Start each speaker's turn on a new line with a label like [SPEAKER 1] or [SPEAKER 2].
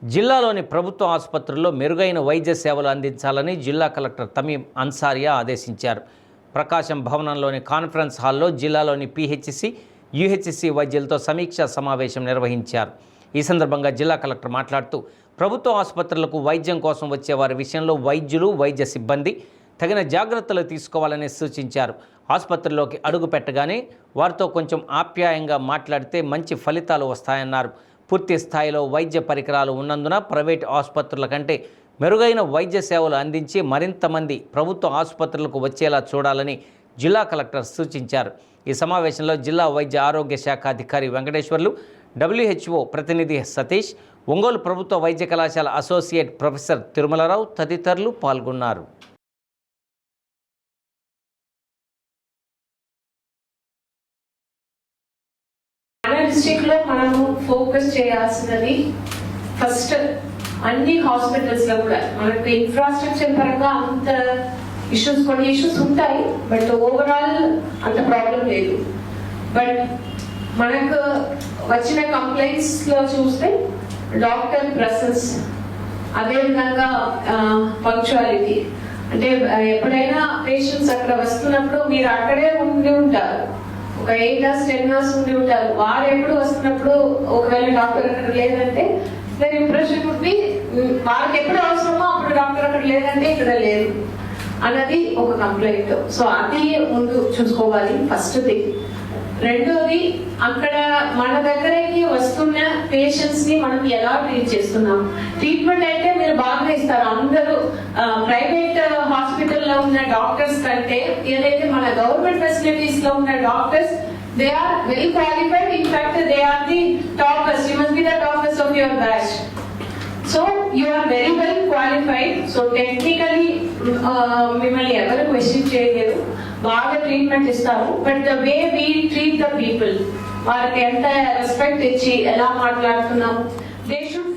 [SPEAKER 1] జిల్లాలోని ప్రభుత్వ ఆసుపత్రుల్లో మెరుగైన వైద్య సేవలు అందించాలని జిల్లా కలెక్టర్ తమీం అన్సారియా ఆదేశించారు. ప్రకాశం భవనంలోని కాన్ఫరెన్స్ హాల్లో జిల్లాలోని పిహెచ్సి, యుహెచ్సి వైద్యులతో సమీక్షా సమావేశం నిర్వహించారు. ఈ సందర్భంగా జిల్లా కలెక్టర్ మాట్లాడుతూ ప్రభుత్వ ఆసుపత్రులకు వైద్యం కోసం వచ్చే వారి విషయంలో వైద్యులు, వైద్య సిబ్బంది తగిన జాగ్రత్తలు తీసుకోవాలని సూచించారు. ఆసుపత్రిలోకి అడుగు పెట్టగానే వారితో కొంచెం ఆప్యాయంగా మాట్లాడితే మంచి ఫలితాలు వస్తాయన్నారు. పూర్తి స్థాయిలో వైద్య పరికరాలు ఉన్నందున ప్రైవేట్ ఆసుపత్రుల కంటే మెరుగైన వైద్య సేవలు అందించి మరింత మంది ప్రభుత్వ ఆసుపత్రులకు వచ్చేలా చూడాలని జిల్లా కలెక్టర్ సూచించారు. ఈ సమావేశంలో జిల్లా వైద్య ఆరోగ్య శాఖ అధికారి వెంకటేశ్వర్లు, WHO ప్రతినిధి సతీష్, ఒంగోలు ప్రభుత్వ వైద్య కళాశాల అసోసియేట్ ప్రొఫెసర్ తిరుమలరావు తదితరులు పాల్గొన్నారు.
[SPEAKER 2] డిస్ట్రిక్ట్ లో మనము ఫోకస్ చేయాల్సినది ఫస్ట్ అన్ని హాస్పిటల్స్ లో కూడా మనకు ఇన్ఫ్రాస్ట్రక్చర్ పరంగా అంత కొన్ని ఇష్యూస్ ఉంటాయి, బట్ ఓవరాల్ అంత ప్రాబ్లం లేదు. బట్ మనకు వచ్చిన కంప్లైంట్స్ లో చూస్తే డాక్టర్ ప్రెసెన్స్, అదేవిధంగా పంక్చువాలిటీ, అంటే ఎప్పుడైనా పేషెంట్స్ అక్కడ వస్తున్నప్పుడు మీరు అక్కడే ఉండి ఉంటారు, ఒక 8 hours 10 hours ఉండి ఉంటారు. వారు ఎప్పుడు వస్తున్నప్పుడు ఒకవేళ డాక్టర్ అక్కడ లేదంటే దాని ఇంప్రెషన్ ఉండి వారికి ఎప్పుడు అవసరమో అప్పుడు డాక్టర్ అక్కడ లేదంటే ఇక్కడ లేదు అన్నది ఒక కంప్లైంట్. సో అది ముందు చూసుకోవాలి ఫస్ట్ థింగ్. రెండోది, అక్కడ మన దగ్గరికి వస్తున్న పేషెంట్స్ ని మనం ఎలా ట్రీట్ చేస్తున్నాం. ట్రీట్మెంట్ అయితే మీరు బాగా ఇస్తారు. అందరూ ప్రైవేట్ హాస్పిటల్ లో ఉన్న డాక్టర్స్ కంటే ఏదైతే మన గవర్నమెంట్ ఫెసిలిటీస్ లో ఉన్న doctors, they are well qualified. In fact, they are the toppers. You must be the toppers of your batch. So you are very well qualified. So technically మిమ్మల్ని ఎవరు question చేయలేరు, బాగా treatment ఇస్తారు. But the way we treat the people, వారికి ఎంత respect ఇచ్చి ఎలా మాట్లాడుతున్నాము, దే షుడ్